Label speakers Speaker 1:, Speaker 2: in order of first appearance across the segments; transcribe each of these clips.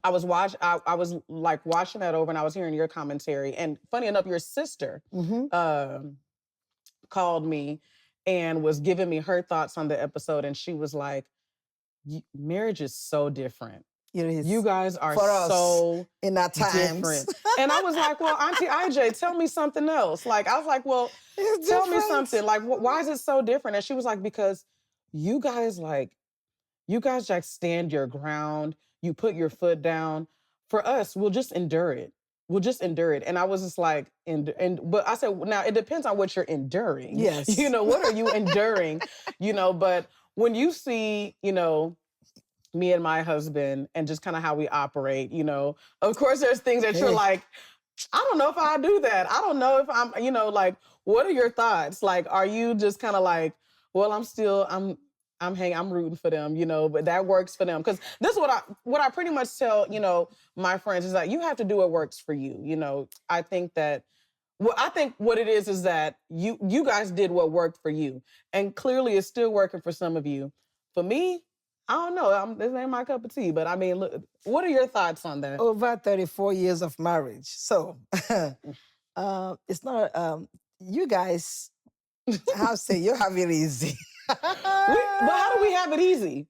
Speaker 1: I was like watching that over, and I was hearing your commentary. And funny enough, your sister called me and was giving me her thoughts on the episode, and she was like, "Marriage is so different.
Speaker 2: It is.
Speaker 1: You guys are
Speaker 2: For us,
Speaker 1: so
Speaker 2: in our times.
Speaker 1: different." And I was like, "Well, Auntie IJ, tell me something else." Like, I was like, "Well,
Speaker 2: It's
Speaker 1: tell me
Speaker 2: different.
Speaker 1: something. Like, why is it so different?" And she was like, "Because you guys like stand your ground. You put your foot down. For us, we'll just endure it. We'll just endure it." And I was just like, but I said, now it depends on what you're enduring.
Speaker 2: Yes.
Speaker 1: You know, what are you enduring? You know, but when you see, you know, me and my husband and just kind of how we operate, you know, of course there's things that you're like, I don't know if I do that. I don't know if I'm, you know, like, what are your thoughts? Like, are you just kind of like, well, I'm rooting for them, you know, but that works for them. Because this is what I pretty much tell, you know, my friends is that you have to do what works for you. You know, I think what it is that you guys did what worked for you. And clearly it's still working for some of you. For me, I don't know. This ain't my cup of tea. But I mean, look, what are your thoughts on that?
Speaker 2: Over 34 years of marriage. So it's not, you guys, how say, you have it easy.
Speaker 1: But how do we have it easy?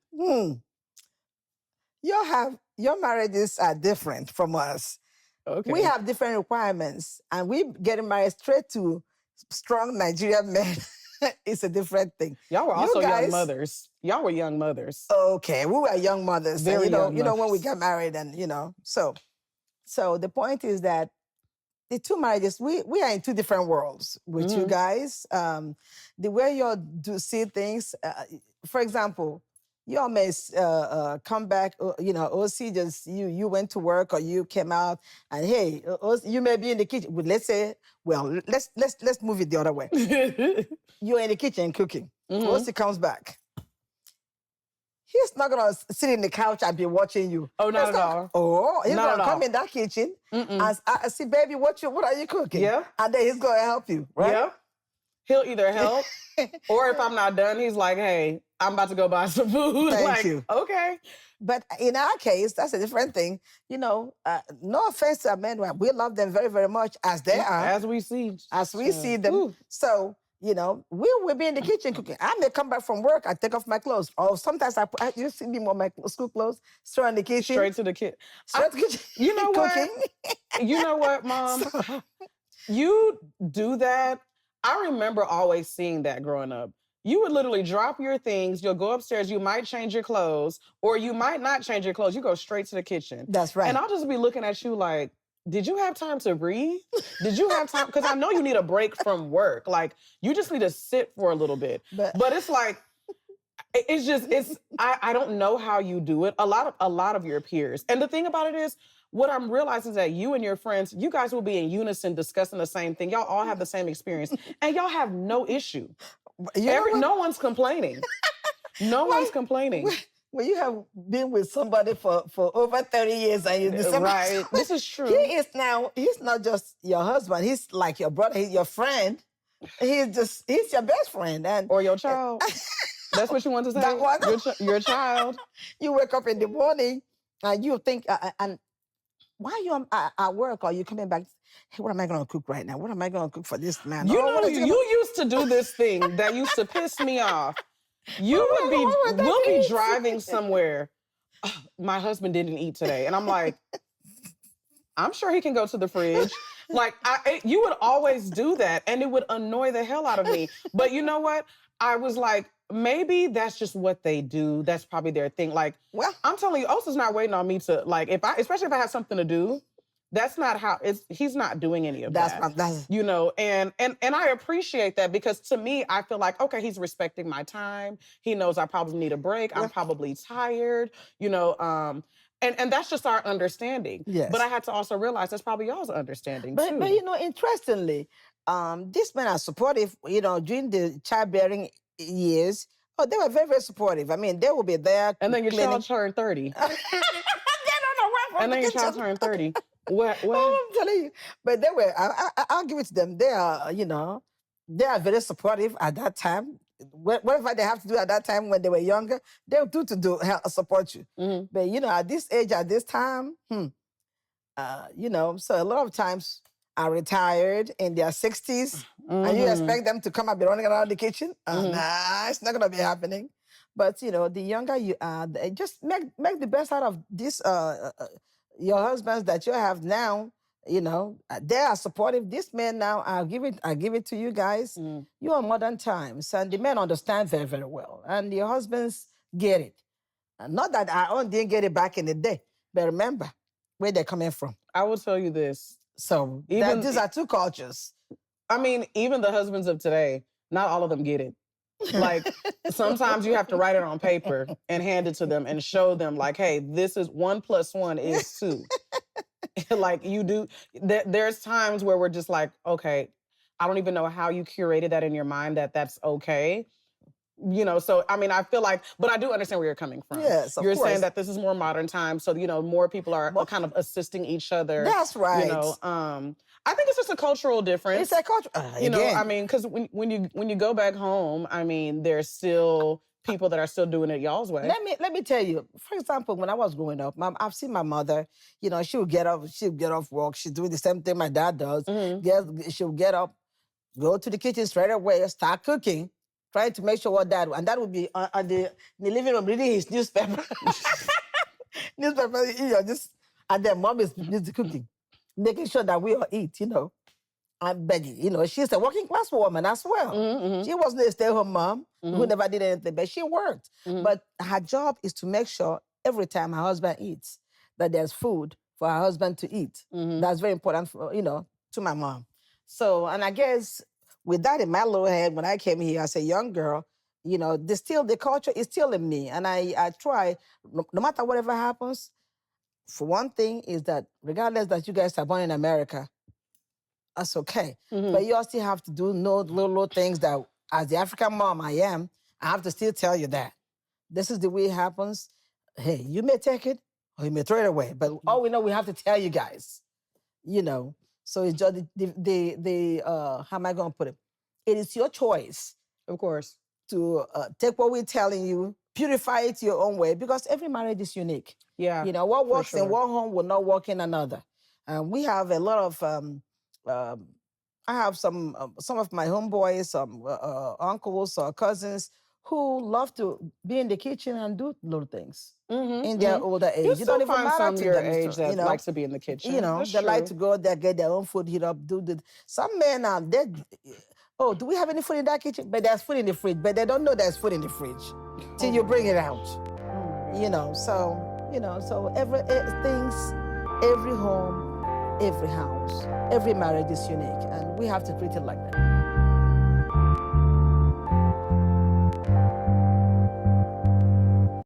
Speaker 2: Your marriages are different from us.
Speaker 1: Okay.
Speaker 2: We have different requirements, and we getting married straight to strong Nigerian men. It's a different thing.
Speaker 1: Y'all were also young mothers. Y'all were young mothers.
Speaker 2: Okay, we were young mothers.
Speaker 1: Very
Speaker 2: and,
Speaker 1: young
Speaker 2: you know, when we
Speaker 1: mothers.
Speaker 2: got married, and you know, so the point is that the two marriages, we are in two different worlds with you guys. The way you do see things, for example, you all may come back, you know, OC just, you went to work or you came out and hey, you may be in the kitchen. Well, let's say, well, let's move it the other way. You're in the kitchen cooking. OC comes back. He's not gonna sit in the couch and be watching you.
Speaker 1: Oh, not at all.
Speaker 2: Oh, he's
Speaker 1: Not
Speaker 2: gonna
Speaker 1: at
Speaker 2: come
Speaker 1: all.
Speaker 2: in that kitchen and I see, baby, what are you cooking?
Speaker 1: Yeah.
Speaker 2: And then he's gonna help you, right?
Speaker 1: Yeah. He'll either help or if I'm not done, he's like, hey, I'm about to go buy some food.
Speaker 2: Thank
Speaker 1: like,
Speaker 2: you.
Speaker 1: Okay.
Speaker 2: But in our case, that's a different thing. You know, no offense to our men, we love them very, very much as they are.
Speaker 1: As we see.
Speaker 2: As we see them.
Speaker 1: Ooh.
Speaker 2: So, you know, we will be in the kitchen cooking. I may come back from work, I take off my clothes. Or sometimes you see me with my school clothes, straight in the kitchen.
Speaker 1: Straight to the kitchen.
Speaker 2: Straight to the kitchen.
Speaker 1: You know what?
Speaker 2: Cooking.
Speaker 1: You know what, Mom? You do that. I remember always seeing that growing up. You would literally drop your things, you'll go upstairs, you might change your clothes, or you might not change your clothes. You go straight to the kitchen.
Speaker 2: That's right.
Speaker 1: And I'll just be looking at you like, did you have time to breathe? Did you have time? Because I know you need a break from work. Like, you just need to sit for a little bit. But it's like, I don't know how you do it. A lot of your peers. And the thing about it is, what I'm realizing is that you and your friends, you guys will be in unison discussing the same thing. Y'all all have the same experience. And y'all have no issue. No one's complaining. No one's complaining.
Speaker 2: When you have been with somebody for over 30 years and you decide,
Speaker 1: right? This is true.
Speaker 2: He's not just your husband. He's like your brother. He's your friend. He's your best friend.
Speaker 1: Or your child. That's what you want to say?
Speaker 2: That one?
Speaker 1: Your child.
Speaker 2: You wake up in the morning and you think, and why are you at work? Or you coming back? Hey, what am I going to cook right now? What am I going to cook for this man?
Speaker 1: You used to do this thing that used to piss me off. We'll be driving somewhere. Oh, my husband didn't eat today. And I'm like, I'm sure he can go to the fridge. Like, you would always do that. And it would annoy the hell out of me. But you know what? I was like, maybe that's just what they do. That's probably their thing. Like, well, I'm telling you, Osa's not waiting on me to, like, especially if I have something to do, that's not how he's not doing any of that. That's you know, and I appreciate that because to me, I feel like, okay, he's respecting my time. He knows I probably need a break. I'm probably tired, you know, and that's just our understanding.
Speaker 2: Yes.
Speaker 1: But I had to also realize that's probably y'all's understanding too.
Speaker 2: But you know, interestingly, these men are supportive, you know, during the childbearing years. Oh, they were very, very supportive. I mean, they will be there.
Speaker 1: And then your child turned 30.
Speaker 2: They don't know where.
Speaker 1: And then your child turned 30. What?
Speaker 2: Oh, I'm telling you. But they were, I'll give it to them. They are, you know, they are very supportive at that time. whatever they have to do at that time when they were younger, they'll do to help support you. But at this age, at this time, so a lot of times are retired in their 60s, and you expect them to come and be running around the kitchen? Nah, it's not gonna be happening. But the younger you are, just make the best out of this. Your husbands that you have now, they are supportive. This men now, I give it to you guys. You are modern times, and the men understand very, very well, and your husbands get it. Not that our own didn't get it back in the day, but remember where they're coming from.
Speaker 1: I will tell you this.
Speaker 2: So these are two cultures.
Speaker 1: I mean, even the husbands of today, not all of them get it. Like, sometimes you have to write it on paper and hand it to them and show them, like, hey, this is 1 + 1 is 2. Like, you do. There's times where we're just like, okay, I don't even know how you curated that in your mind that's okay. So, I mean, I feel like, but I do understand where you're coming from.
Speaker 2: Yes, of course.
Speaker 1: You're saying that this is more modern times, so, more people are kind of assisting each other.
Speaker 2: That's right.
Speaker 1: I think it's just a cultural difference.
Speaker 2: It's a culture.
Speaker 1: I mean, because when you go back home, I mean, there's still people that are still doing it y'all's way.
Speaker 2: Let me tell you. For example, when I was growing up, I've seen my mother. She would get off work. She's doing the same thing my dad does. She would get up, go to the kitchen straight away, start cooking, trying to make sure what dad, and that would be in the living room reading his newspaper. And then mom is busy cooking, making sure that we all eat, And Becky, she's a working class woman as well. She wasn't a stay-at-home mom who never did anything, but she worked. But her job is to make sure every time her husband eats, that there's food for her husband to eat. That's very important for, to my mom. So, and I guess with that in my little head, when I came here as a young girl, the culture is still in me. And I try, no matter whatever happens, for one thing is that regardless that you guys are born in America, that's okay. But you still have to do little things that, as the African mom I am, I have to still tell you that. This is the way it happens. Hey, you may take it or you may throw it away. But all we know, we have to tell you guys. So it's just how am I going to put it? It is your choice,
Speaker 1: of course,
Speaker 2: to take what we're telling you, purify it your own way, because every marriage is unique.
Speaker 1: Yeah.
Speaker 2: What works in one home will not work in another. And we have a lot of, I have some of my homeboys, uncles or cousins who love to be in the kitchen and do little things in their older age.
Speaker 1: You don't even find some your age that likes to be in the kitchen.
Speaker 2: They like to go there, get their own food, heat up, some men are dead. Oh, do we have any food in that kitchen? But there's food in the fridge, but they don't know there's food in the fridge till you bring it out. So every home, every house, every marriage is unique, and we have to treat it like that.